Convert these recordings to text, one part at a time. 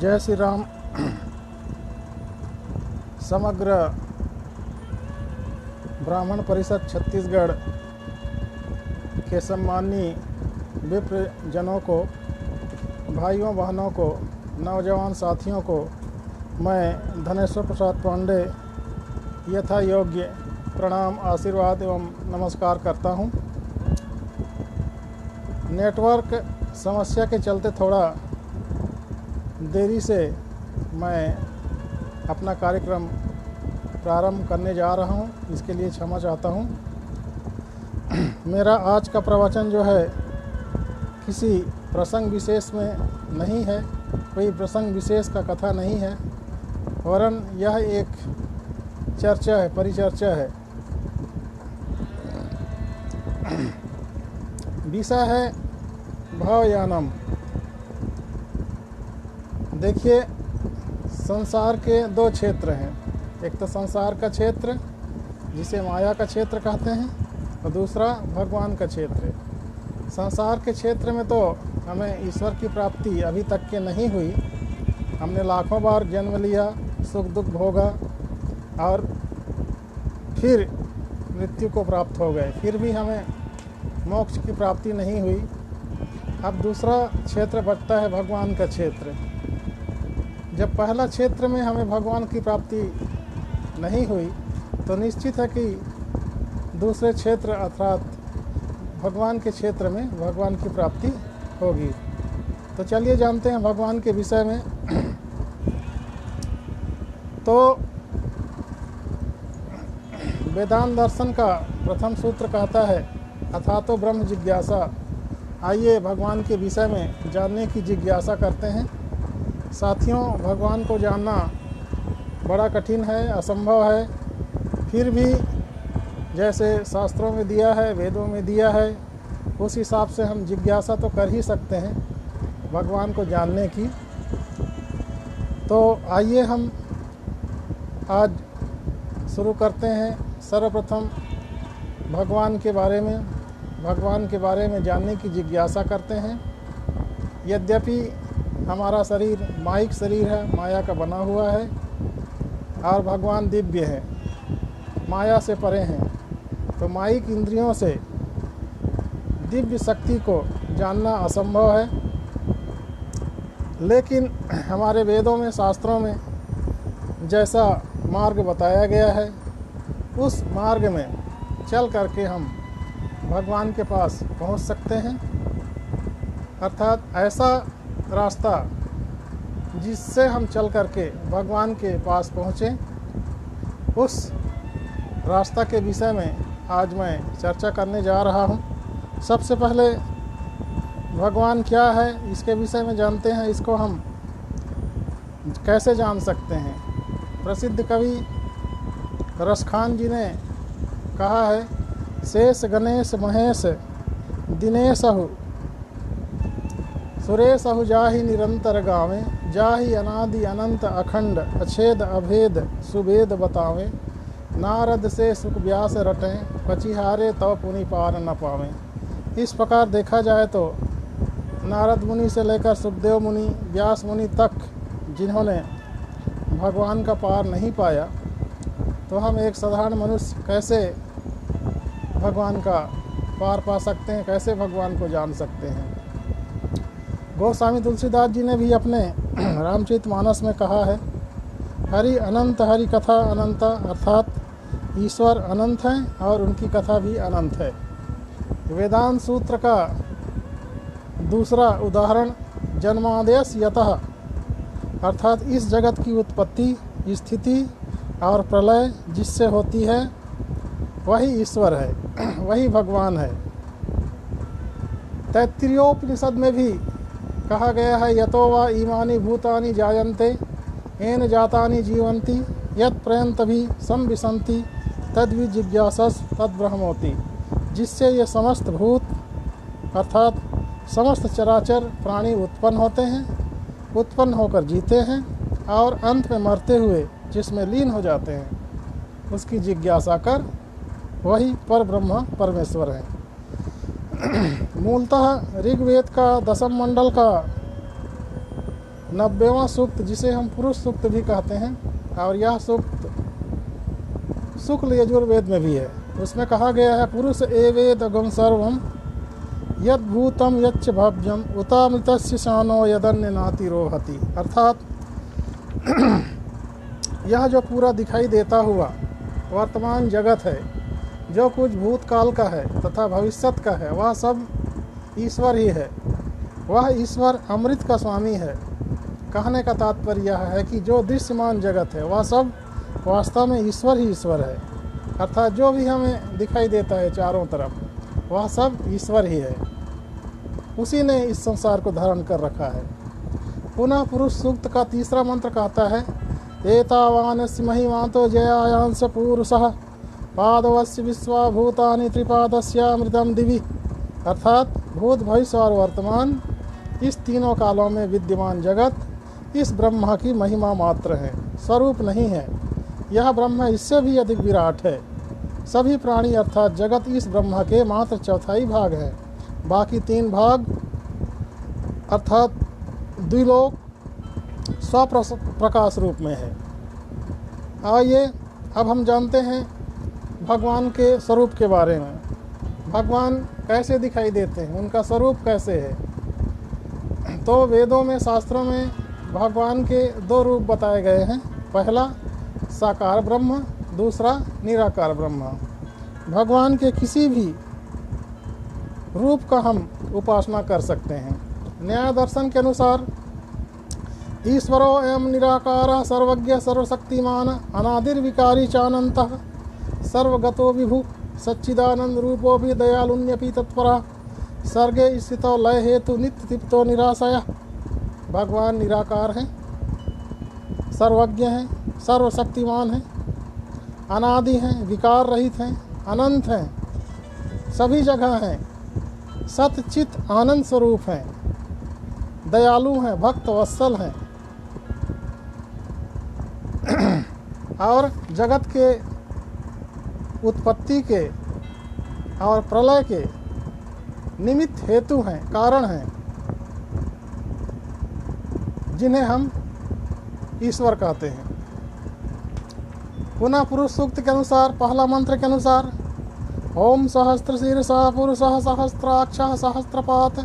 जय श्री राम। समग्र ब्राह्मण परिषद छत्तीसगढ़ के सम्मानीय विप्र जनों को, भाइयों बहनों को, नौजवान साथियों को मैं धनेश्वर प्रसाद पांडे यथा योग्य प्रणाम, आशीर्वाद एवं नमस्कार करता हूं। नेटवर्क समस्या के चलते थोड़ा देरी से मैं अपना कार्यक्रम प्रारंभ करने जा रहा हूं, इसके लिए क्षमा चाहता हूं। मेरा आज का प्रवचन जो है किसी प्रसंग विशेष में नहीं है, कोई प्रसंग विशेष का कथा नहीं है, वरन यह एक चर्चा है, परिचर्चा है। विषय है भावयानम। देखिए, संसार के दो क्षेत्र हैं। एक तो संसार का क्षेत्र जिसे माया का क्षेत्र कहते हैं, और दूसरा भगवान का क्षेत्र है। संसार के क्षेत्र में तो हमें ईश्वर की प्राप्ति अभी तक के नहीं हुई। हमने लाखों बार जन्म लिया, सुख दुख भोगा और फिर मृत्यु को प्राप्त हो गए, फिर भी हमें मोक्ष की प्राप्ति नहीं हुई। अब दूसरा क्षेत्र बचता है भगवान का क्षेत्र। जब पहला क्षेत्र में हमें भगवान की प्राप्ति नहीं हुई तो निश्चित है कि दूसरे क्षेत्र अर्थात भगवान के क्षेत्र में भगवान की प्राप्ति होगी। तो चलिए जानते हैं भगवान के विषय में। तो वेदांत दर्शन का प्रथम सूत्र कहता है अथातो ब्रह्म जिज्ञासा। आइए भगवान के विषय में जानने की जिज्ञासा करते हैं। साथियों, भगवान को जानना बड़ा कठिन है, असंभव है। फिर भी जैसे शास्त्रों में दिया है, वेदों में दिया है, उस हिसाब से हम जिज्ञासा तो कर ही सकते हैं भगवान को जानने की। तो आइए हम आज शुरू करते हैं। सर्वप्रथम भगवान के बारे में जानने की जिज्ञासा करते हैं। यद्यपि हमारा शरीर माइक शरीर है, माया का बना हुआ है, और भगवान दिव्य है, माया से परे हैं, तो माइक इंद्रियों से दिव्य शक्ति को जानना असंभव है। लेकिन हमारे वेदों में, शास्त्रों में जैसा मार्ग बताया गया है, उस मार्ग में चल करके हम भगवान के पास पहुंच सकते हैं। अर्थात ऐसा रास्ता जिससे हम चल करके भगवान के पास पहुँचें, उस रास्ता के विषय में आज मैं चर्चा करने जा रहा हूँ। सबसे पहले भगवान क्या है इसके विषय में जानते हैं। इसको हम कैसे जान सकते हैं? प्रसिद्ध कवि रसखान जी ने कहा है, शेष गणेश महेश दिनेशहु सुरेशहु जाहि निरंतर गावे, जाहि अनादि अनंत अखंड अछेद अभेद सुभेद बतावे, नारद से सुख व्यास रटें पचिहारे तो पुनि पार न पावें। इस प्रकार देखा जाए तो नारद मुनि से लेकर सुखदेव मुनि, व्यास मुनि तक जिन्होंने भगवान का पार नहीं पाया, तो हम एक साधारण मनुष्य कैसे भगवान का पार पा सकते हैं, कैसे भगवान को जान सकते हैं? गोस्वामी तुलसीदास जी ने भी अपने रामचरितमानस में कहा है, हरि अनंत हरि कथा अनंता, अर्थात ईश्वर अनंत हैं और उनकी कथा भी अनंत है। वेदांत सूत्र का दूसरा उदाहरण जन्मादेश यतः, अर्थात इस जगत की उत्पत्ति, स्थिति और प्रलय जिससे होती है वही ईश्वर है, वही भगवान है। तैत्तिरीयोपनिषद में भी कहा गया है, यतो वा इमानि भूतानि जायन्ते येन जातानि जीवन्ति यत् प्रयंत भी संविशन्ति तद्वि जिज्ञासस तद्ब्रह्मोति। जिससे ये समस्त भूत अर्थात समस्त चराचर प्राणी उत्पन्न होते हैं, उत्पन्न होकर जीते हैं और अंत में मरते हुए जिसमें लीन हो जाते हैं, उसकी जिज्ञासा कर वही पर ब्रह्म परमेश्वर है। मूलतः ऋग्वेद का 10 मंडल का 90वां सूक्त, जिसे हम पुरुष सूक्त भी कहते हैं, और यह सूक्त शुक्ल यजुर्वेद में भी है। उसमें कहा गया है, पुरुष एवेदगम सर्वम यद भूतम यच्च भव्यम उतामृतस्य शानो यदन्य नाति रोहति। अर्थात यह जो पूरा दिखाई देता हुआ वर्तमान जगत है, जो कुछ भूतकाल का है तथा भविष्यत का है, वह सब ईश्वर ही है। वह ईश्वर अमृत का स्वामी है। कहने का तात्पर्य यह है कि जो दृश्यमान जगत है वह सब वास्तव में ईश्वर ही ईश्वर है। अर्थात जो भी हमें दिखाई देता है चारों तरफ, वह सब ईश्वर ही है। उसी ने इस संसार को धारण कर रखा है। पुनः पुरुष सूक्त का तीसरा मंत्र कहता है, एतावानस्य महिमातो जयायांश पुरुषः पादवस्य विश्वाभूतानि त्रिपादस्यामृतम दिवि। अर्थात भूत, भविष्य और वर्तमान, इस तीनों कालों में विद्यमान जगत इस ब्रह्मा की महिमा मात्र है, स्वरूप नहीं है। यह ब्रह्म इससे भी अधिक विराट है। सभी प्राणी अर्थात जगत इस ब्रह्मा के मात्र चौथाई भाग है। बाकी 3 भाग अर्थात द्विलोक स्वप्रकाश रूप में है। आइए अब हम जानते हैं भगवान के स्वरूप के बारे में। भगवान कैसे दिखाई देते हैं, उनका स्वरूप कैसे है। तो वेदों में, शास्त्रों में भगवान के 2 रूप बताए गए हैं। पहला साकार ब्रह्म, दूसरा निराकार ब्रह्म। भगवान के किसी भी रूप का हम उपासना कर सकते हैं। न्याय दर्शन के अनुसार ईश्वरो एवं निराकार सर्वज्ञ सर्वशक्तिमान अनादिर्विकारी चानंतः सर्वगतो विभु सच्चिदानंद रूपो भी दयालुन्यपि तत्परा सर्गे स्थितो लय हेतु नित्य तृप्तो निराशय। भगवान निराकार हैं, सर्वज्ञ हैं, सर्वशक्तिमान हैं, अनादि हैं, विकार रहित हैं, अनंत हैं, सभी जगह हैं, सतचित आनंद स्वरूप हैं, दयालु हैं, भक्त वत्सल हैं और जगत के उत्पत्ति के और प्रलय के निमित्त हेतु हैं, कारण हैं, जिन्हें हम ईश्वर कहते हैं। पुनः पुरुष सूक्त के अनुसार, पहला मंत्र के अनुसार, ओम सहस्त्र शीर्षा पुरुषः सहस्त्राक्षः सहस्त्रपात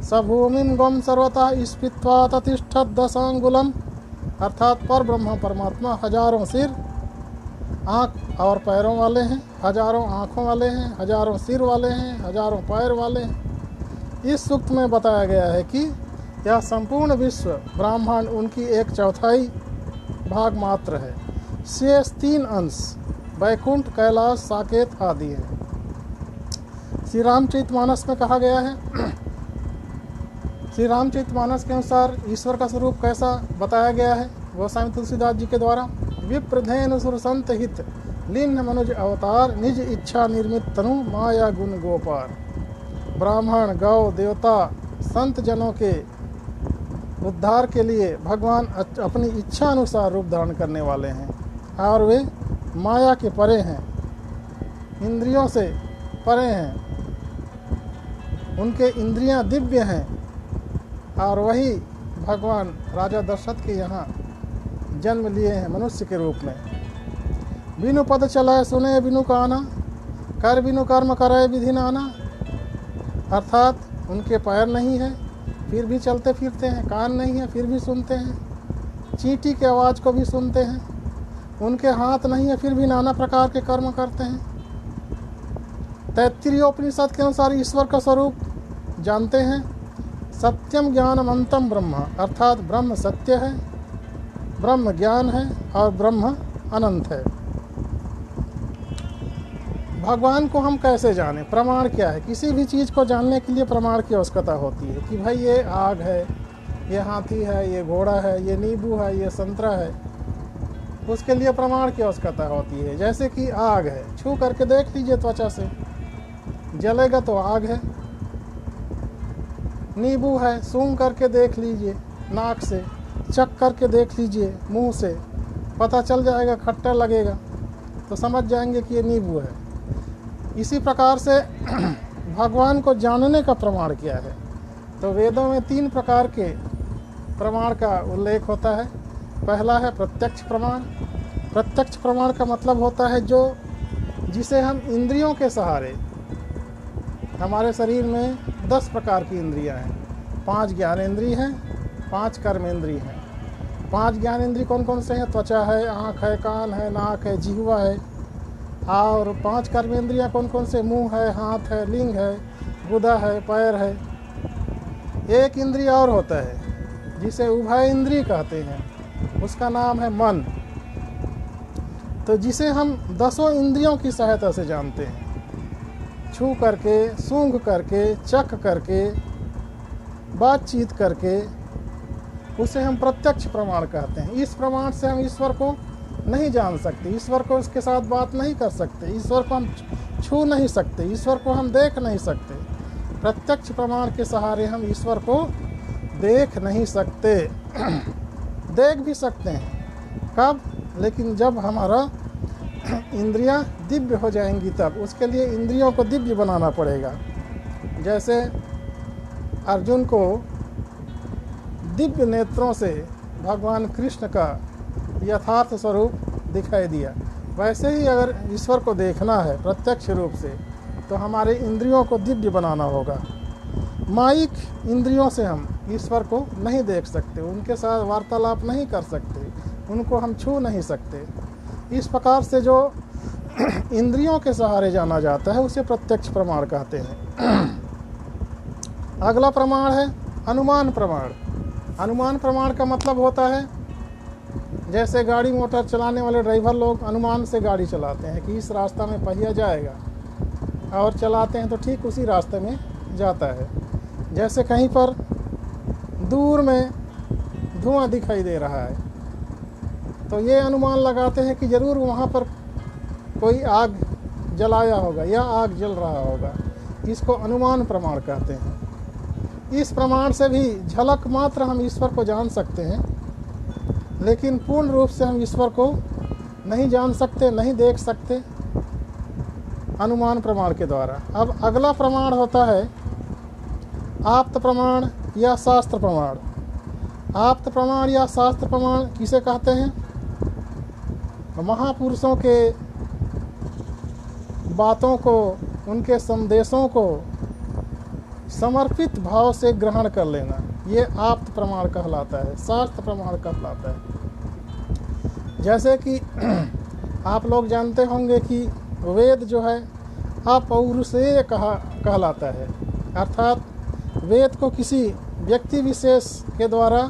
स भूमिं गम सर्वथा स्फीत्वा ततिष्ठत् दशांगुलम। अर्थात पर ब्रह्म परमात्मा हजारों सिर, आँख और पैरों वाले हैं, हजारों आँखों वाले हैं, हजारों सिर वाले हैं, हजारों पैर वाले हैं। इस सूक्त में बताया गया है कि यह संपूर्ण विश्व ब्रह्मांड उनकी 1/4 भाग मात्र है। शेष 3 अंश वैकुंठ, कैलाश, साकेत आदि हैं। श्री रामचरितमानस में कहा गया है, श्री रामचरितमानस के अनुसार ईश्वर का स्वरूप कैसा बताया गया है गोस्वामी तुलसीदास जी के द्वारा। विप्रधेनु सुरसंत हित लीन मनुज अवतार निज इच्छा निर्मित तनु माया गुण गोपार। ब्राह्मण, गौ, देवता, संत जनों के उद्धार के लिए भगवान अपनी इच्छा अनुसार रूप धारण करने वाले हैं और वे माया के परे हैं, इंद्रियों से परे हैं, उनके इंद्रियां दिव्य हैं और वही भगवान राजा दशरथ के यहाँ जन्म लिए हैं मनुष्य के रूप में। बिनु पद चलाए सुने बिनु काना, कर बिनु कर्म करे विधि नाना। अर्थात उनके पैर नहीं है फिर भी चलते फिरते हैं, कान नहीं है फिर भी सुनते हैं, चींटी की आवाज़ को भी सुनते हैं, उनके हाथ नहीं है फिर भी नाना प्रकार के कर्म करते हैं। तैत्तिरीयोपनिषद के अनुसार ईश्वर का स्वरूप जानते हैं, सत्यम ज्ञानमंतम ब्रह्म। अर्थात ब्रह्म सत्य है, ब्रह्म ज्ञान है और ब्रह्म अनंत है। भगवान को हम कैसे जानें, प्रमाण क्या है। किसी भी चीज़ को जानने के लिए प्रमाण की आवश्यकता होती है कि भाई ये आग है, ये हाथी है, ये घोड़ा है, ये नींबू है, ये संतरा है। उसके लिए प्रमाण की आवश्यकता होती है। जैसे कि आग है, छू करके देख लीजिए त्वचा से, जलेगा तो आग है। नींबू है, सूंघ करके देख लीजिए नाक से, चख करके देख लीजिए मुंह से, पता चल जाएगा, खट्टा लगेगा तो समझ जाएंगे कि ये नींबू है। इसी प्रकार से भगवान को जानने का प्रमाण क्या है। तो वेदों में 3 प्रकार के प्रमाण का उल्लेख होता है। पहला है प्रत्यक्ष प्रमाण। प्रत्यक्ष प्रमाण का मतलब होता है जिसे हम इंद्रियों के सहारे, हमारे शरीर में 10 प्रकार की इंद्रियां हैं। 5 ज्ञानेंद्रिय हैं, 5 कर्मेंद्रिय हैं। 5 ज्ञानेंद्रिय कौन कौन से हैं? त्वचा है, आँख है, कान है, नाक है, जिह्वा है। और 5 कर्मेंद्रियां कौन कौन से? मुंह है, हाथ है, लिंग है, गुदा है, पैर है। एक इंद्रिय और होता है जिसे उभय इंद्रिय कहते हैं, उसका नाम है मन। तो जिसे हम 10 इंद्रियों की सहायता से जानते हैं, छू करके, सूंघ करके, चख करके, बातचीत करके, उसे हम प्रत्यक्ष प्रमाण कहते हैं। इस प्रमाण से हम ईश्वर को नहीं जान सकते, ईश्वर को उसके साथ बात नहीं कर सकते, ईश्वर को हम छू नहीं सकते, ईश्वर को हम देख नहीं सकते। प्रत्यक्ष प्रमाण के सहारे हम ईश्वर को देख नहीं सकते। देख भी सकते हैं, कब? लेकिन जब हमारा इंद्रियां दिव्य हो जाएंगी तब। उसके लिए इंद्रियों को दिव्य बनाना पड़ेगा। जैसे अर्जुन को दिव्य नेत्रों से भगवान कृष्ण का यथार्थ स्वरूप दिखाई दिया, वैसे ही अगर ईश्वर को देखना है प्रत्यक्ष रूप से तो हमारे इंद्रियों को दिव्य बनाना होगा। माइक इंद्रियों से हम ईश्वर को नहीं देख सकते, उनके साथ वार्तालाप नहीं कर सकते, उनको हम छू नहीं सकते। इस प्रकार से जो इंद्रियों के सहारे जाना जाता है उसे प्रत्यक्ष प्रमाण कहते हैं। अगला प्रमाण है अनुमान प्रमाण। अनुमान प्रमाण का मतलब होता है, जैसे गाड़ी मोटर चलाने वाले ड्राइवर लोग अनुमान से गाड़ी चलाते हैं कि इस रास्ता में पहिया जाएगा, और चलाते हैं तो ठीक उसी रास्ते में जाता है। जैसे कहीं पर दूर में धुआं दिखाई दे रहा है तो ये अनुमान लगाते हैं कि ज़रूर वहाँ पर कोई आग जलाया होगा या आग जल रहा होगा। इसको अनुमान प्रमाण कहते हैं। इस प्रमाण से भी झलक मात्र हम ईश्वर को जान सकते हैं, लेकिन पूर्ण रूप से हम ईश्वर को नहीं जान सकते, नहीं देख सकते अनुमान प्रमाण के द्वारा। अब अगला प्रमाण होता है आप्त प्रमाण या शास्त्र प्रमाण। आप्त प्रमाण या शास्त्र प्रमाण किसे कहते हैं? महापुरुषों के बातों को, उनके संदेशों को समर्पित भाव से ग्रहण कर लेना, ये आप्त प्रमाण कहलाता है, शास्त्र प्रमाण कहलाता है। जैसे कि आप लोग जानते होंगे कि वेद जो है अपौरुषेय कहलाता है, अर्थात वेद को किसी व्यक्ति विशेष के द्वारा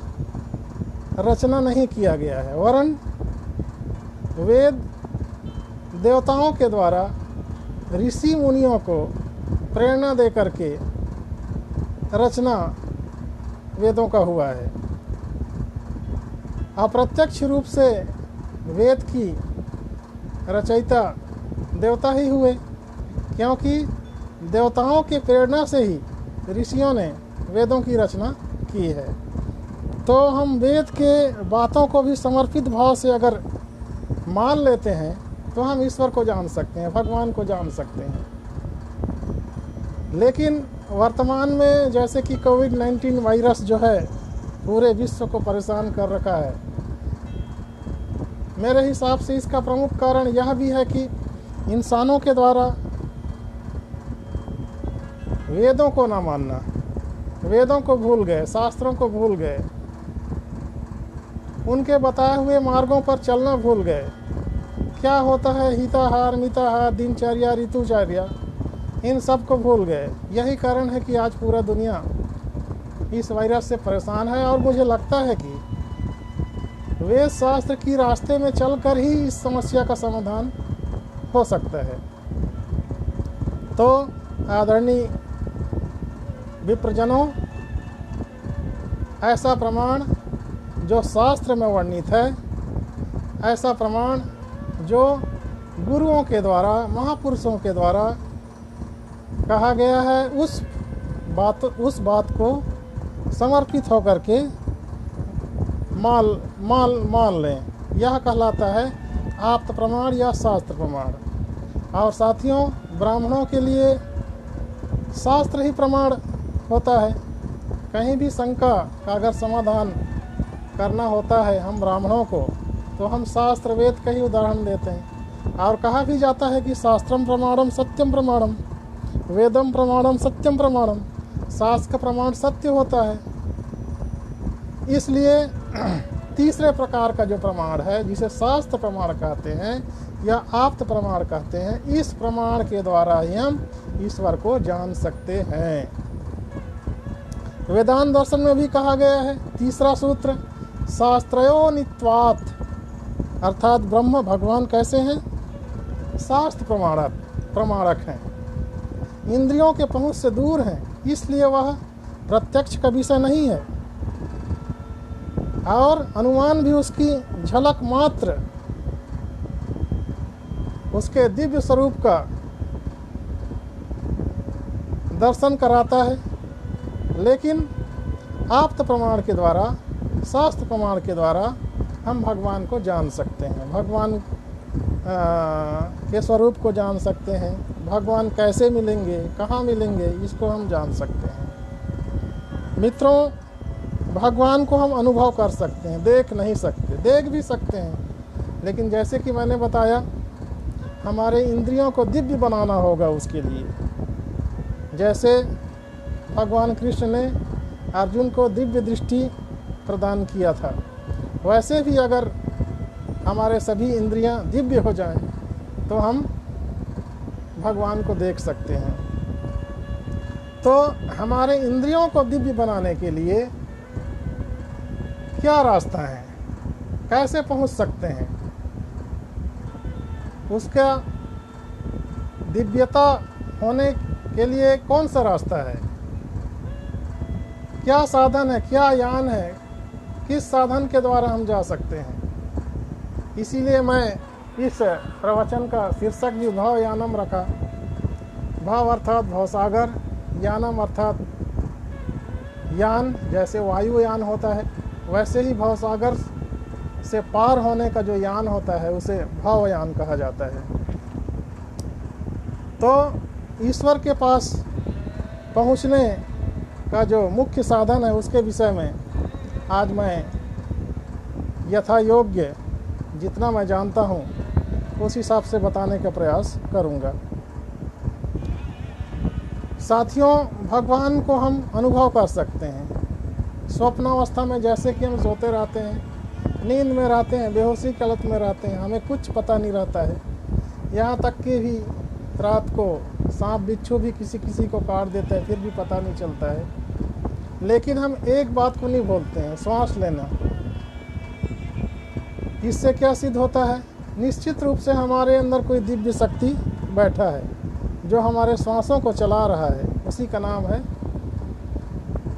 रचना नहीं किया गया है, वरन वेद देवताओं के द्वारा ऋषि मुनियों को प्रेरणा दे करके रचना वेदों का हुआ है। अप्रत्यक्ष रूप से वेद की रचयिता देवता ही हुए, क्योंकि देवताओं के प्रेरणा से ही ऋषियों ने वेदों की रचना की है। तो हम वेद के बातों को भी समर्पित भाव से अगर मान लेते हैं तो हम ईश्वर को जान सकते हैं, भगवान को जान सकते हैं। लेकिन वर्तमान में जैसे कि कोविड-19 वायरस जो है पूरे विश्व को परेशान कर रखा है, मेरे हिसाब से इसका प्रमुख कारण यह भी है कि इंसानों के द्वारा वेदों को ना मानना, वेदों को भूल गए, शास्त्रों को भूल गए, उनके बताए हुए मार्गों पर चलना भूल गए। क्या होता है हिताहार, मिताहार, दिनचर्या, ऋतुचर्या, इन सब को भूल गए। यही कारण है कि आज पूरा दुनिया इस वायरस से परेशान है। और मुझे लगता है कि वेद शास्त्र की रास्ते में चलकर ही इस समस्या का समाधान हो सकता है। तो आदरणीय विप्रजनों, ऐसा प्रमाण जो शास्त्र में वर्णित है, ऐसा प्रमाण जो गुरुओं के द्वारा, महापुरुषों के द्वारा कहा गया है, उस बात को समर्पित होकर के मान लें। यह कहलाता है आप्त प्रमाण या शास्त्र प्रमाण। और साथियों, ब्राह्मणों के लिए शास्त्र ही प्रमाण होता है। कहीं भी शंका का अगर समाधान करना होता है हम ब्राह्मणों को, तो हम शास्त्र वेद का ही उदाहरण देते हैं। और कहा भी जाता है कि शास्त्रम प्रमाणम सत्यम प्रमाणम, वेदम प्रमाणम सत्यम प्रमाणम, शास्त्र का प्रमाण सत्य होता है। इसलिए तीसरे प्रकार का जो प्रमाण है, जिसे शास्त्र प्रमाण कहते हैं या आप्त प्रमाण कहते हैं, इस प्रमाण के द्वारा ही हम ईश्वर को जान सकते हैं। वेदांत दर्शन में भी कहा गया है, तीसरा सूत्र, शास्त्रयो नित्वात्, अर्थात ब्रह्म भगवान कैसे हैं? शास्त्र प्रमाणक हैं, इंद्रियों के पहुंच से दूर हैं, इसलिए वह प्रत्यक्ष का विषय नहीं है और अनुमान भी उसकी झलक मात्र उसके दिव्य स्वरूप का दर्शन कराता है। लेकिन आप्त प्रमाण के द्वारा, शास्त्र प्रमाण के द्वारा हम भगवान को जान सकते हैं, भगवान के स्वरूप को जान सकते हैं, भगवान कैसे मिलेंगे, कहाँ मिलेंगे, इसको हम जान सकते हैं। मित्रों, भगवान को हम अनुभव कर सकते हैं, देख नहीं सकते, देख भी सकते हैं, लेकिन जैसे कि मैंने बताया, हमारे इंद्रियों को दिव्य बनाना होगा उसके लिए। जैसे भगवान कृष्ण ने अर्जुन को दिव्य दृष्टि प्रदान किया था, वैसे भी अगर हमारे सभी इंद्रियां दिव्य हो जाएं, तो हम भगवान को देख सकते हैं। तो हमारे इंद्रियों को दिव्य बनाने के लिए क्या रास्ता है, कैसे पहुंच सकते हैं, उसका दिव्यता होने के लिए कौन सा रास्ता है, क्या साधन है, क्या यान है, किस साधन के द्वारा हम जा सकते हैं। इसीलिए मैं इस प्रवचन का शीर्षक भी भाव यानम रखा। भाव अर्थात भवसागर, यानम अर्थात यान, जैसे वायुयान होता है वैसे ही भवसागर से पार होने का जो यान होता है उसे भावयान कहा जाता है। तो ईश्वर के पास पहुँचने का जो मुख्य साधन है उसके विषय में आज मैं यथा योग्य जितना मैं जानता हूँ उस हिसाब से बताने का प्रयास करूँगा। साथियों, भगवान को हम अनुभव कर सकते हैं स्वप्नावस्था में, जैसे कि हम सोते रहते हैं, नींद में रहते हैं, बेहोशी की हालत में रहते हैं, हमें कुछ पता नहीं रहता है। यहाँ तक कि भी रात को सांप बिच्छू भी किसी किसी को काट देता है, फिर भी पता नहीं चलता है। लेकिन हम एक बात को नहीं भूलते हैं, श्वास लेना। इससे क्या सिद्ध होता है? निश्चित रूप से हमारे अंदर कोई दिव्य शक्ति बैठा है जो हमारे श्वासों को चला रहा है, उसी का नाम है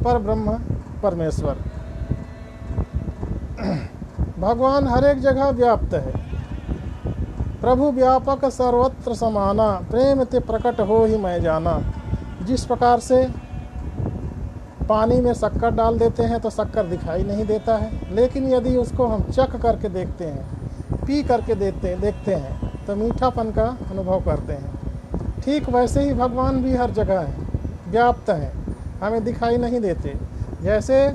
परब्रह्म परमेश्वर। भगवान हर एक जगह व्याप्त है। प्रभु व्यापक सर्वत्र समाना, प्रेम ते प्रकट हो ही मैं जाना। जिस प्रकार से पानी में शक्कर डाल देते हैं तो शक्कर दिखाई नहीं देता है, लेकिन यदि उसको हम चख करके देखते हैं, पी करके देखते हैं तो मीठापन का अनुभव करते हैं। ठीक वैसे ही भगवान भी हर जगह है, व्याप्त हैं, हमें दिखाई नहीं देते। जैसे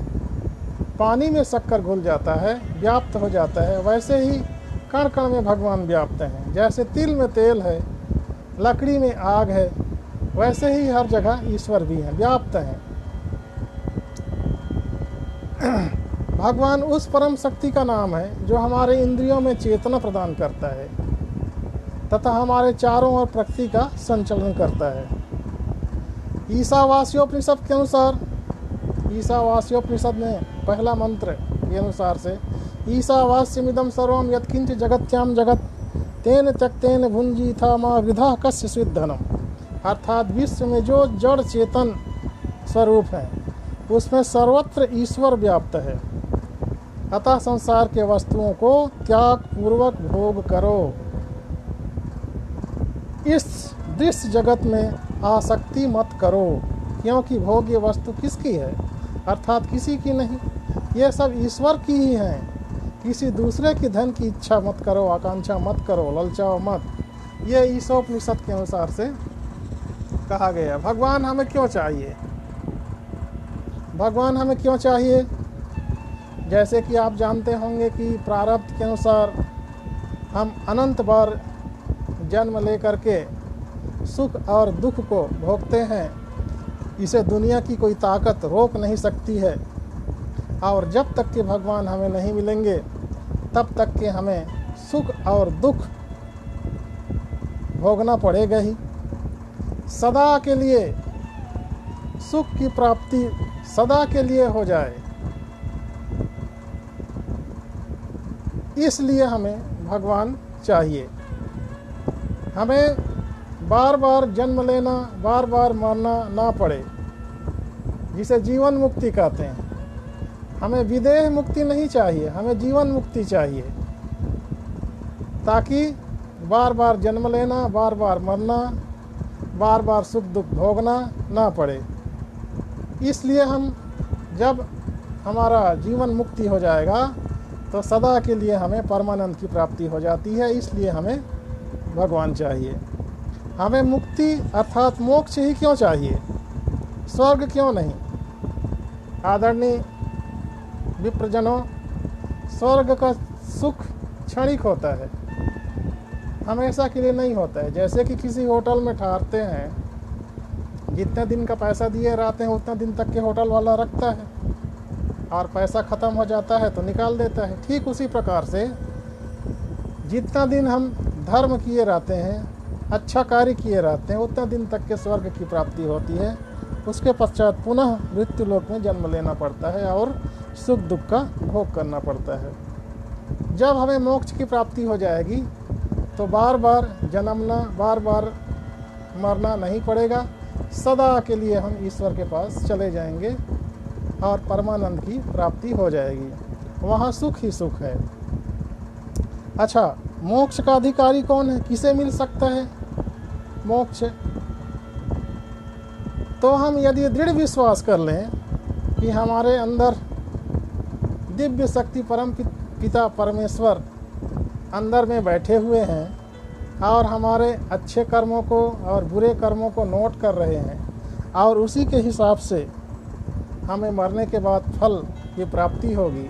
पानी में शक्कर घुल जाता है, व्याप्त हो जाता है, वैसे ही कण कण में भगवान व्याप्त हैं। जैसे तिल में तेल है, लकड़ी में आग है, वैसे ही हर जगह ईश्वर भी हैं, व्याप्त हैं। भगवान उस परम शक्ति का नाम है जो हमारे इंद्रियों में चेतना प्रदान करता है तथा हमारे चारों ओर प्रकृति का संचालन करता है। ईशावास्योपनिषद के अनुसार, ईशावास्योपनिषद में पहला मंत्र के अनुसार से, ईशावास्यमिदं सर्वं यत्किंच जगत्याम जगत तेन त्यक्तेन भुंजीथा मा वृथा कस्य स्विद्धनम। अर्थात विश्व में जो जड़ चेतन स्वरूप है उसमें सर्वत्र ईश्वर व्याप्त है, अतः संसार के वस्तुओं को त्याग पूर्वक भोग करो। इस दृश्य जगत में आसक्ति मत करो, क्योंकि भोग्य वस्तु किसकी है? अर्थात किसी की नहीं, ये सब ईश्वर की ही हैं। किसी दूसरे की धन की इच्छा मत करो, आकांक्षा मत करो, ललचाओ मत। ये ईशोपनिषद के अनुसार से कहा गया। भगवान हमें क्यों चाहिए? भगवान हमें क्यों चाहिए? जैसे कि आप जानते होंगे कि प्रारब्ध के अनुसार हम अनंत बार जन्म लेकर के सुख और दुख को भोगते हैं, इसे दुनिया की कोई ताकत रोक नहीं सकती है। और जब तक कि भगवान हमें नहीं मिलेंगे तब तक कि हमें सुख और दुख भोगना पड़ेगा ही। सदा के लिए सुख की प्राप्ति सदा के लिए हो जाए, इसलिए हमें भगवान चाहिए। हमें बार बार जन्म लेना, बार बार मरना ना पड़े, जिसे जीवन मुक्ति कहते हैं। हमें विदेह मुक्ति नहीं चाहिए, हमें जीवन मुक्ति चाहिए, ताकि बार बार जन्म लेना, बार बार मरना, बार बार सुख दुख भोगना ना पड़े। इसलिए हम जब हमारा जीवन मुक्ति हो जाएगा तो सदा के लिए हमें परमानंद की प्राप्ति हो जाती है। इसलिए हमें भगवान चाहिए। हमें मुक्ति अर्थात मोक्ष ही क्यों चाहिए, स्वर्ग क्यों नहीं? आदरणीय विप्रजनों, स्वर्ग का सुख क्षणिक होता है, हमेशा के लिए नहीं होता है। जैसे कि किसी होटल में ठहरते हैं, जितने दिन का पैसा दिए रहते हैं उतने दिन तक के होटल वाला रखता है, और पैसा ख़त्म हो जाता है तो निकाल देता है। ठीक उसी प्रकार से जितना दिन हम धर्म किए रहते हैं, अच्छा कार्य किए रहते हैं, उतना दिन तक के स्वर्ग की प्राप्ति होती है। उसके पश्चात पुनः मृत्यु लोक में जन्म लेना पड़ता है और सुख दुख का भोग करना पड़ता है। जब हमें मोक्ष की प्राप्ति हो जाएगी तो बार बार जन्मना, बार बार मरना नहीं पड़ेगा। सदा के लिए हम ईश्वर के पास चले जाएंगे और परमानंद की प्राप्ति हो जाएगी। वहाँ सुख ही सुख है। अच्छा, मोक्ष का अधिकारी कौन है, किसे मिल सकता है मोक्ष? तो हम यदि दृढ़ विश्वास कर लें कि हमारे अंदर दिव्य शक्ति परम पिता परमेश्वर अंदर में बैठे हुए हैं और हमारे अच्छे कर्मों को और बुरे कर्मों को नोट कर रहे हैं, और उसी के हिसाब से हमें मरने के बाद फल की प्राप्ति होगी।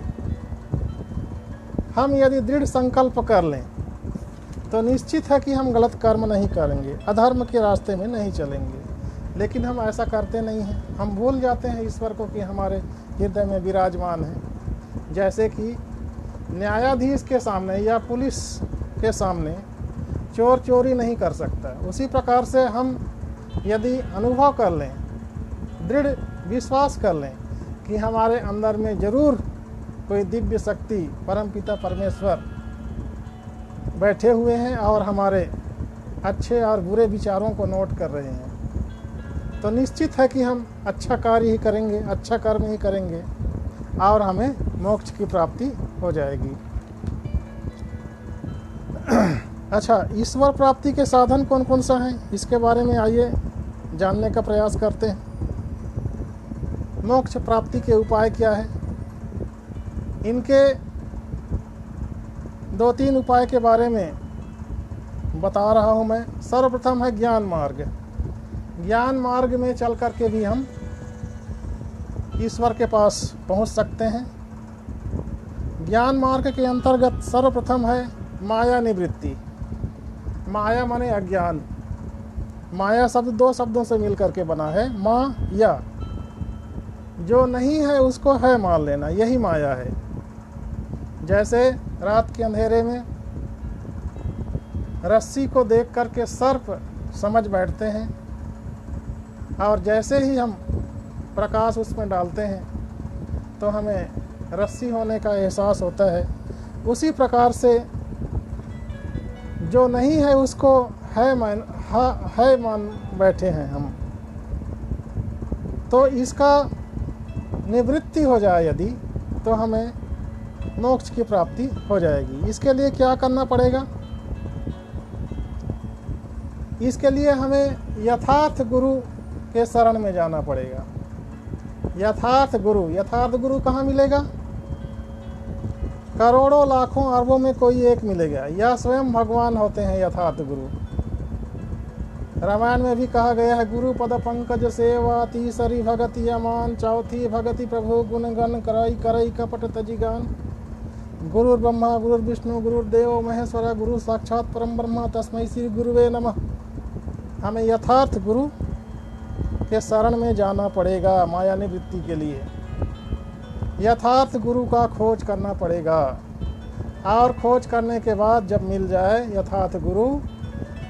हम यदि दृढ़ संकल्प कर लें तो निश्चित है कि हम गलत कर्म नहीं करेंगे, अधर्म के रास्ते में नहीं चलेंगे। लेकिन हम ऐसा करते नहीं हैं। हम भूल जाते हैं ईश्वर को कि हमारे हृदय में विराजमान है। जैसे कि न्यायाधीश के सामने या पुलिस के सामने चोर चोरी नहीं कर सकता, उसी प्रकार से हम यदि अनुभव कर लें, दृढ़ विश्वास कर लें कि हमारे अंदर में जरूर कोई दिव्य शक्ति परमपिता परमेश्वर बैठे हुए हैं और हमारे अच्छे और बुरे विचारों को नोट कर रहे हैं, तो निश्चित है कि हम अच्छा कार्य ही करेंगे, अच्छा कर्म ही करेंगे और हमें मोक्ष की प्राप्ति हो जाएगी। अच्छा, ईश्वर प्राप्ति के साधन कौन कौन सा हैं, इसके बारे में आइए जानने का प्रयास करते हैं। मोक्ष प्राप्ति के उपाय क्या है? इनके 2-3 उपाय के बारे में बता रहा हूँ मैं। सर्वप्रथम है ज्ञान मार्ग। ज्ञान मार्ग में चल कर के भी हम ईश्वर के पास पहुँच सकते हैं। ज्ञान मार्ग के अंतर्गत सर्वप्रथम है माया निवृत्ति। माया माने अज्ञान। माया शब्द 2 शब्दों से मिलकर के बना है, माँ या। जो नहीं है उसको है मान लेना, यही माया है। जैसे रात के अंधेरे में रस्सी को देख करके सर्प समझ बैठते हैं, और जैसे ही हम प्रकाश उसमें डालते हैं तो हमें रस्सी होने का एहसास होता है। उसी प्रकार से जो नहीं है उसको है मान बैठे हैं हम। तो इसका निवृत्ति हो जाए यदि, तो हमें मोक्ष की प्राप्ति हो जाएगी। इसके लिए क्या करना पड़ेगा? इसके लिए हमें यथार्थ गुरु के शरण में जाना पड़ेगा। यथार्थ गुरु कहाँ मिलेगा? करोड़ों लाखों अरबों में कोई एक मिलेगा, या स्वयं भगवान होते हैं यथार्थ गुरु। रामायण में भी कहा गया है, गुरु पद पंकज सेवा तीसरी भगति अमान, चौथी भगति प्रभु गुण गण करई करई कपट तजिगान। गुरु ब्रह्मा गुरु विष्णु गुरुदेव महेश्वरा, गुरु साक्षात परम ब्रह्मा तस्मै श्री गुरुवे नमः। हमें यथार्थ गुरु के शरण में जाना पड़ेगा माया निवृत्ति के लिए। यथार्थ गुरु का खोज करना पड़ेगा, और खोज करने के बाद जब मिल जाए यथार्थ गुरु,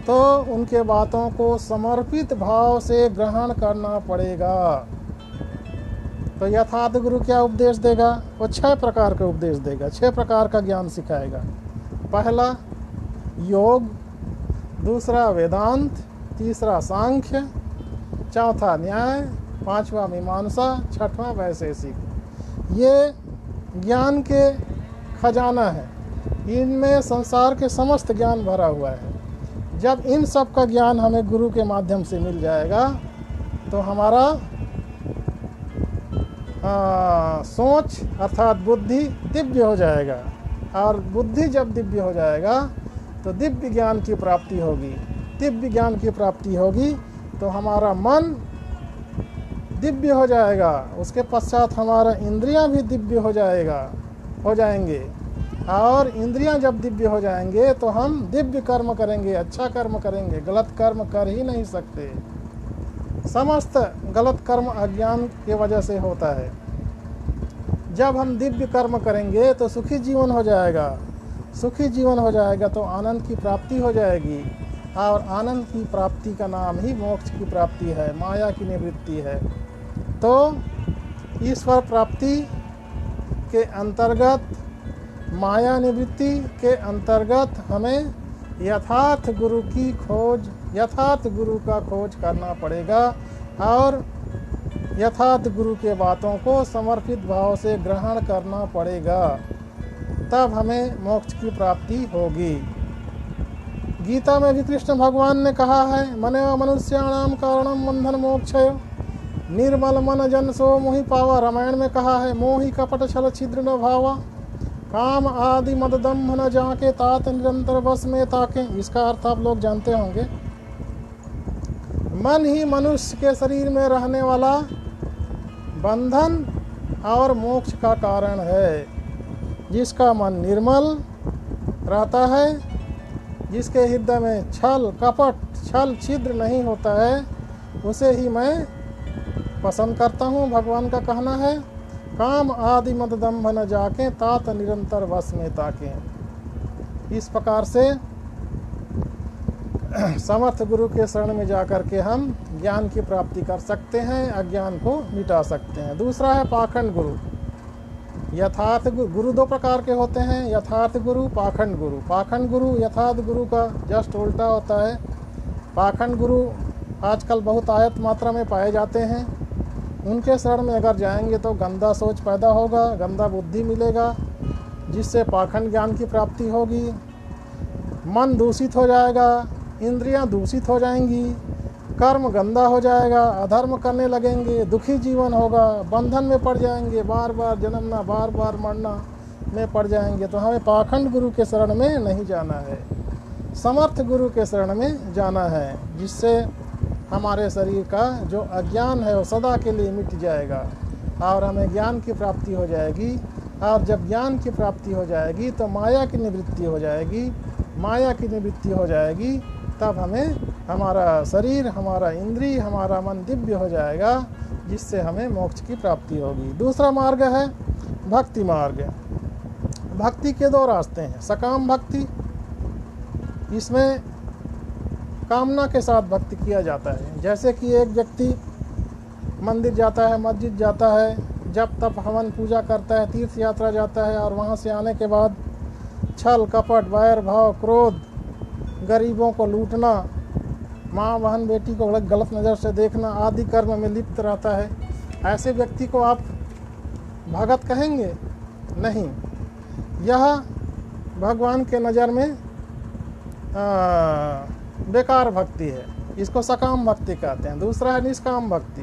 तो उनके बातों को समर्पित भाव से ग्रहण करना पड़ेगा। तो यथार्थ गुरु क्या उपदेश देगा? वो 6 प्रकार का उपदेश देगा, 6 प्रकार का ज्ञान सिखाएगा। पहला योग, दूसरा वेदांत, तीसरा सांख्य, चौथा न्याय, पांचवा मीमांसा, छठवां वैशेषिक। ये ज्ञान के खजाना है, इनमें संसार के समस्त ज्ञान भरा हुआ है। जब इन सब का ज्ञान हमें गुरु के माध्यम से मिल जाएगा तो हमारा सोच अर्थात बुद्धि दिव्य हो जाएगा, और बुद्धि जब दिव्य हो जाएगा तो दिव्य ज्ञान की प्राप्ति होगी। दिव्य ज्ञान की प्राप्ति होगी तो हमारा मन दिव्य हो जाएगा, उसके पश्चात हमारा इंद्रियां भी दिव्य हो जाएंगे, और इंद्रियां जब दिव्य हो जाएंगे तो हम दिव्य कर्म करेंगे, अच्छा कर्म करेंगे, गलत कर्म कर ही नहीं सकते। समस्त गलत कर्म अज्ञान की वजह से होता है। जब हम दिव्य कर्म करेंगे तो सुखी जीवन हो जाएगा, सुखी जीवन हो जाएगा तो आनंद की प्राप्ति हो जाएगी, और आनंद की प्राप्ति का नाम ही मोक्ष की प्राप्ति है, माया की निवृत्ति है। तो ईश्वर प्राप्ति के अंतर्गत, माया निवृत्ति के अंतर्गत हमें यथार्थ गुरु की खोज, यथार्थ गुरु का खोज करना पड़ेगा, और यथार्थ गुरु के बातों को समर्पित भाव से ग्रहण करना पड़ेगा, तब हमें मोक्ष की प्राप्ति होगी। गीता में भी कृष्ण भगवान ने कहा है, मनो मनुष्याणाम कारणम बंधन मोक्षय निर्मल मन जन सो मोहि पावा। रामायण में कहा है, मोहि कपट छल छिद्र न भावा, काम आदि मद दम्भ न जाके तात निरंतर बस में ताके। इसका अर्थ आप लोग जानते होंगे। मन ही मनुष्य के शरीर में रहने वाला बंधन और मोक्ष का कारण है। जिसका मन निर्मल रहता है, जिसके हृदय में छल कपट छल छिद्र नहीं होता है, उसे ही मैं पसंद करता हूँ। भगवान का कहना है, काम आदि मद दम्भ न जाके तात निरंतर वश में ताके। इस प्रकार से समर्थ गुरु के शरण में जाकर के हम ज्ञान की प्राप्ति कर सकते हैं, अज्ञान को मिटा सकते हैं। दूसरा है पाखंड गुरु। यथार्थ गुरु 2 प्रकार के होते हैं, यथार्थ गुरु, पाखंड गुरु। पाखंड गुरु यथार्थ गुरु का जस्ट उल्टा होता है। पाखंड गुरु आजकल बहुत आयत मात्रा में पाए जाते हैं। उनके शरण में अगर जाएंगे तो गंदा सोच पैदा होगा, गंदा बुद्धि मिलेगा, जिससे पाखंड ज्ञान की प्राप्ति होगी। मन दूषित हो जाएगा, इंद्रियां दूषित हो जाएंगी, कर्म गंदा हो जाएगा, अधर्म करने लगेंगे, दुखी जीवन होगा, बंधन में पड़ जाएंगे, बार बार जन्मना, बार बार मरना में पड़ जाएंगे। तो हमें पाखंड गुरु के शरण में नहीं जाना है, समर्थ गुरु के शरण में जाना है, जिससे हमारे शरीर का जो अज्ञान है वो सदा के लिए मिट जाएगा और हमें ज्ञान की प्राप्ति हो जाएगी। और जब ज्ञान की प्राप्ति हो जाएगी तो माया की निवृत्ति हो जाएगी। माया की निवृत्ति हो जाएगी तब हमें हमारा शरीर, हमारा इंद्रिय, हमारा मन दिव्य हो जाएगा, जिससे हमें मोक्ष की प्राप्ति होगी। दूसरा मार्ग है भक्ति मार्ग। भक्ति के 2 रास्ते हैं। सकाम भक्ति, इसमें कामना के साथ भक्ति किया जाता है। जैसे कि एक व्यक्ति मंदिर जाता है, मस्जिद जाता है, जप तप हवन पूजा करता है, तीर्थ यात्रा जाता है, और वहाँ से आने के बाद छल कपट, वैर भाव, क्रोध, गरीबों को लूटना, माँ बहन बेटी को गलत नज़र से देखना आदि कर्म में लिप्त रहता है। ऐसे व्यक्ति को आप भगत कहेंगे? नहीं। यह भगवान के नज़र में बेकार भक्ति है। इसको सकाम भक्ति कहते हैं। दूसरा है निष्काम भक्ति।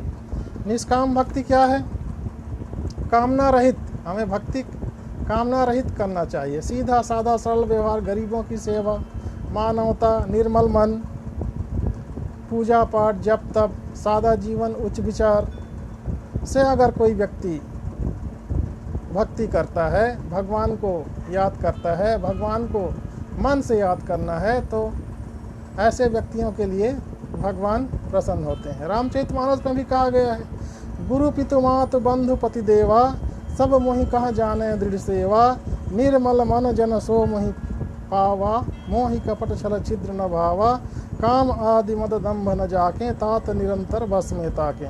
निष्काम भक्ति क्या है? कामना रहित। हमें भक्ति कामना रहित करना चाहिए। सीधा साधा सरल व्यवहार, गरीबों की सेवा, मानवता, निर्मल मन, पूजा पाठ जप तप सादा जीवन उच्च विचार से अगर कोई व्यक्ति भक्ति करता है, भगवान को याद करता है, भगवान को मन से याद करना है, तो ऐसे व्यक्तियों के लिए भगवान प्रसन्न होते हैं। रामचरितमानस में भी कहा गया है, गुरु पितु मातु बंधु पति देवा, सब मोहि कह जाने दृढ़ सेवा, निर्मल मन जन सो मोहि पावा, मोहि कपट छल छिद्र न भावा, काम आदि मद दम्भ न जाके, तात निरंतर बस में ताके,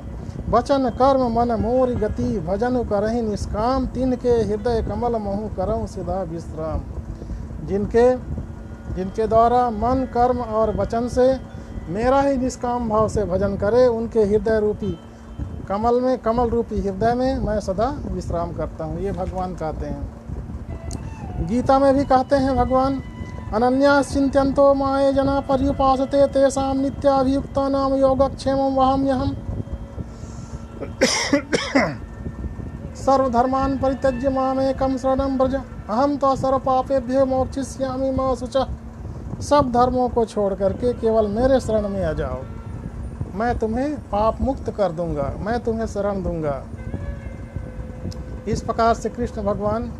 वचन कर्म मन मोर गति, भजन करहि निष्काम, तिनके हृदय कमल महु करऊँ सिधा विश्राम। जिनके द्वारा मन कर्म और वचन से मेरा ही निष्काम भाव से भजन करे, उनके हृदय रूपी कमल रूपी हृदय में मैं सदा विश्राम करता हूँ, ये भगवान कहते हैं। गीता में भी कहते हैं भगवान, अनन्या चिंत्यन्तो माये जना पर्युपासते, तेषां नित्याभियुक्तानां योगक्षेमं वहाम्यहम्। सर्वधर्मान् परित्यज्य मामेकं शरणं व्रज, अहं त्वा सर्वपापेभ्यो मोक्षयिष्यामि मा शुचः। सब धर्मों को छोड़ करके केवल मेरे शरण में आ जाओ, मैं तुम्हें पाप मुक्त कर दूंगा, मैं तुम्हें शरण दूंगा। इस प्रकार से कृष्ण भगवान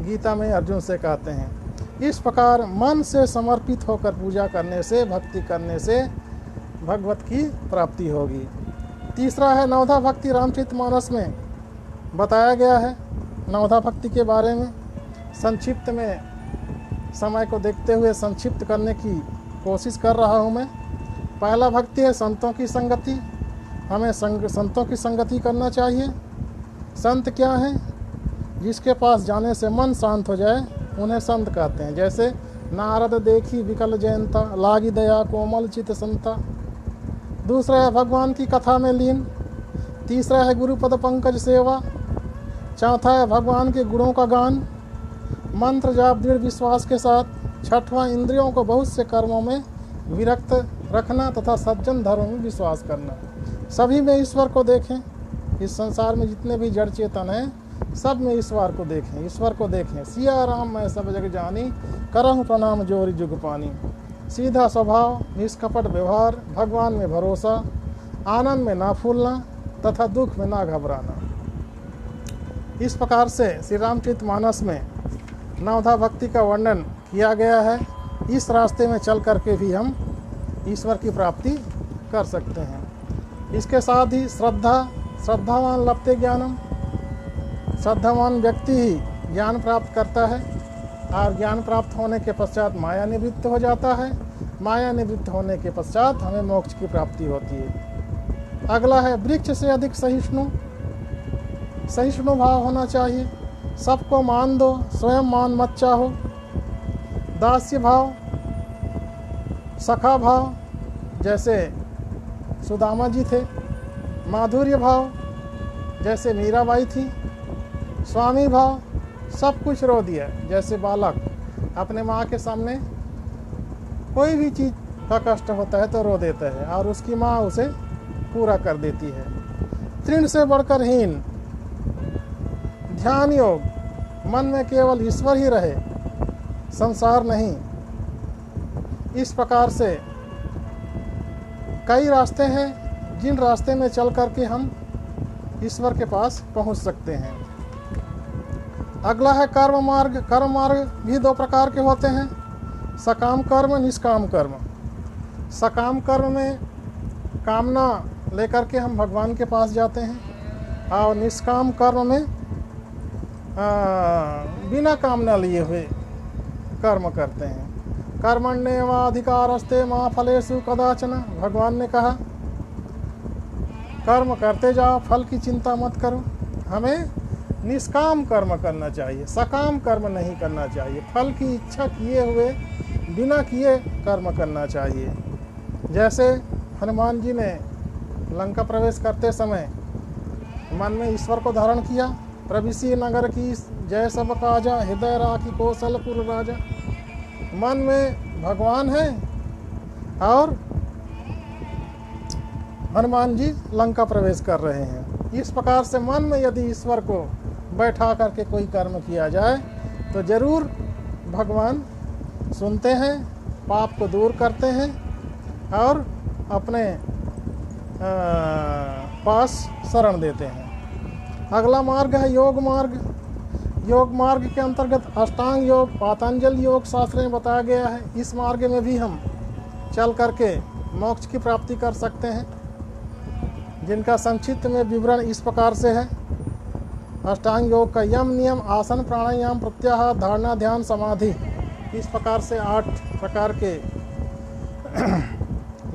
गीता में अर्जुन से कहते हैं। इस प्रकार मन से समर्पित होकर पूजा करने से, भक्ति करने से भगवत की प्राप्ति होगी। तीसरा है नवधा भक्ति। रामचरितमानस में बताया गया है नवधा भक्ति के बारे में। संक्षिप्त में समय को देखते हुए संक्षिप्त करने की कोशिश कर रहा हूँ मैं। पहला भक्ति है संतों की संगति। हमें संतों की संगति करना चाहिए। संत क्या हैं? जिसके पास जाने से मन शांत हो जाए उन्हें संत कहते हैं। जैसे नारद देखी विकल जयंता, लागी दया कोमल चित संता। दूसरा है भगवान की कथा में लीन। तीसरा है गुरुपद पंकज सेवा। चौथा है भगवान के गुणों का गान, मंत्र जाप दृढ़ विश्वास के साथ। छठवां इंद्रियों को बहुत से कर्मों में विरक्त रखना तथा सज्जन धर्म में विश्वास करना। सभी में ईश्वर को देखें। इस संसार में जितने भी जड़ चेतन हैं सब में ईश्वर को देखें, ईश्वर को देखें। सिया राम मैं सब जग जानी, करहूँ प्रणाम जोरी जुग पानी। सीधा स्वभाव, निष्कपट व्यवहार, भगवान में भरोसा, आनंद में ना फूलना तथा दुख में ना घबराना। इस प्रकार से श्री रामचरितमानस में नवधा भक्ति का वर्णन किया गया है। इस रास्ते में चल करके भी हम ईश्वर की प्राप्ति कर सकते हैं। इसके साथ ही श्रद्धावान लभते ज्ञानम। श्रद्धावान व्यक्ति ही ज्ञान प्राप्त करता है और ज्ञान प्राप्त होने के पश्चात माया निवृत्त हो जाता है। माया निवृत्त होने के पश्चात हमें मोक्ष की प्राप्ति होती है। अगला है वृक्ष से अधिक सहिष्णु। सहिष्णु भाव होना चाहिए। सबको मान दो, स्वयं मान मत चाहो। दास्य भाव, सखा भाव जैसे सुदामा जी थे। माधुर्य भाव जैसे मीराबाई थी। स्वामी भाव, सब कुछ रो दिया जैसे बालक अपने माँ के सामने कोई भी चीज़ का कष्ट होता है तो रो देता है और उसकी माँ उसे पूरा कर देती है। तृण से बढ़कर हीन। ध्यान योग, मन में केवल ईश्वर ही रहे, संसार नहीं। इस प्रकार से कई रास्ते हैं जिन रास्ते में चल करके हम ईश्वर के पास पहुंच सकते हैं। अगला है कर्म मार्ग। कर्म मार्ग भी दो प्रकार के होते हैं, सकाम कर्म, निष्काम कर्म। सकाम कर्म में कामना लेकर के हम भगवान के पास जाते हैं और निष्काम कर्म में बिना कामना लिए हुए कर्म करते हैं। कर्मण्येवाधिकारस्ते मा फलेषु कदाचन। भगवान ने कहा कर्म करते जाओ, फल की चिंता मत करो। हमें निष्काम कर्म करना चाहिए, सकाम कर्म नहीं करना चाहिए। फल की इच्छा किए हुए बिना किए कर्म करना चाहिए। जैसे हनुमान जी ने लंका प्रवेश करते समय मन में ईश्वर को धारण किया। प्रविशी नगर की जय सब काजा, हृदय राखी कौशलपुर राजा। मन में भगवान है और हनुमान जी लंका प्रवेश कर रहे हैं। इस प्रकार से मन में यदि ईश्वर को बैठा करके कोई कर्म किया जाए तो जरूर भगवान सुनते हैं, पाप को दूर करते हैं और अपने पास शरण देते हैं। अगला मार्ग है योग मार्ग। योग मार्ग के अंतर्गत अष्टांग योग, पातंजल योग शास्त्र में बताया गया है। इस मार्ग में भी हम चल करके मोक्ष की प्राप्ति कर सकते हैं, जिनका संक्षिप्त में विवरण इस प्रकार से है। अष्टांग योग का यम, नियम, आसन, प्राणायाम, प्रत्याहार, धारणा, ध्यान, समाधि, इस प्रकार से 8 प्रकार के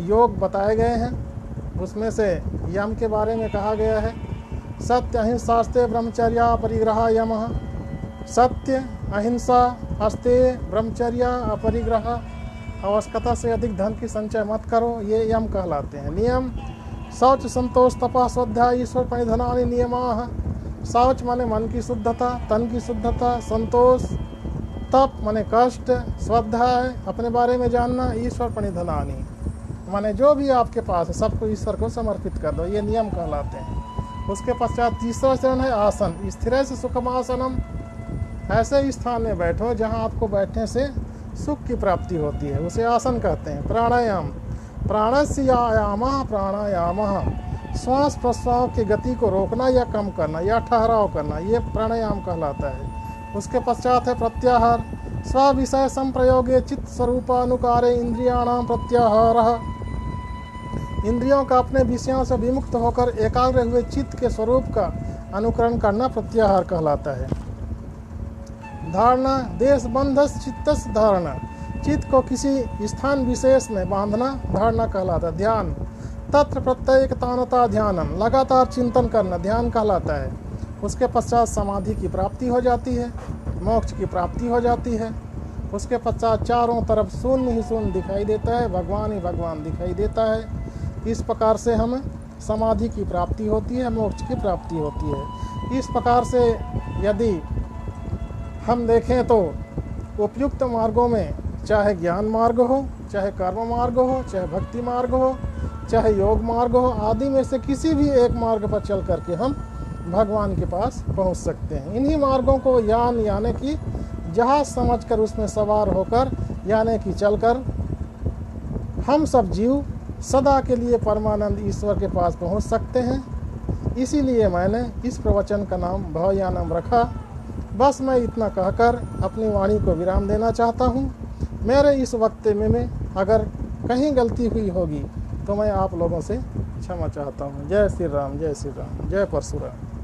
योग बताए गए हैं। उसमें से यम के बारे में कहा गया है सत्य, अहिंसा, अस्तेय, ब्रह्मचर्य, परिग्रह यमः। सत्य, अहिंसा, अस्तेय, ब्रह्मचर्य, अपरिग्रह, आवश्यकता से अधिक धन की संचय मत करो, ये यम कहलाते हैं। नियम, शौच, संतोष, तपा, स्वाध्याय, ईश्वर प्रणिधनानि नियमाः। शौच माने मन की शुद्धता, तन की शुद्धता, संतोष, तप माने कष्ट, स्वाध्याय अपने बारे में जानना, ईश्वर प्रणिधनानि माने जो भी आपके पास है सबको ईश्वर को समर्पित कर दो, ये नियम कहलाते हैं। उसके पश्चात तीसरा चरण है आसन। स्थिर से सुखमासनम, ऐसे स्थान में बैठो जहाँ आपको बैठने से सुख की प्राप्ति होती है, उसे आसन कहते हैं। प्राणायाम, प्राणस्य आयामः प्राणायामः, श्वास प्रश्वास की गति को रोकना या कम करना या ठहराव करना, ये प्राणायाम कहलाता है। उसके पश्चात है प्रत्याहार। स्व विषय संप्रयोगे चित्त स्वरूपानुकारे इंद्रियाणाम प्रत्याहारः, इंद्रियों का अपने विषयों से विमुक्त होकर एकाग्र हुए चित्त के स्वरूप का अनुकरण करना प्रत्याहार कहलाता है। धारणा, देश बंधस चित्तस धारणा, चित्त को किसी स्थान विशेष में बांधना धारणा कहलाता है। ध्यान, तत्र प्रत्येकतानता ध्यानम, लगातार चिंतन करना ध्यान कहलाता है। उसके पश्चात समाधि की प्राप्ति हो जाती है, मोक्ष की प्राप्ति हो जाती है। उसके पश्चात चारों तरफ शून्य ही शून्य दिखाई देता है, भगवान ही भगवान दिखाई देता है। इस प्रकार से हमें समाधि की प्राप्ति होती है, मोक्ष की प्राप्ति होती है। इस प्रकार से यदि हम देखें तो उपयुक्त मार्गों में चाहे ज्ञान मार्ग हो, चाहे कर्म मार्ग हो, चाहे भक्ति मार्ग हो, चाहे योग मार्ग हो, आदि में से किसी भी एक मार्ग पर चल करके हम भगवान के पास पहुंच सकते हैं। इन्हीं मार्गों को यानी कि जहाज समझकर उसमें सवार होकर यानी कि चलकर हम सब जीव सदा के लिए परमानंद ईश्वर के पास पहुंच सकते हैं। इसीलिए मैंने इस प्रवचन का नाम भवयानम रखा। बस मैं इतना कहकर अपनी वाणी को विराम देना चाहता हूँ। मेरे इस वक्तव्य में अगर कहीं गलती हुई होगी तो मैं आप लोगों से क्षमा चाहता हूँ। जय श्री राम, जय श्री राम, जय परशुराम।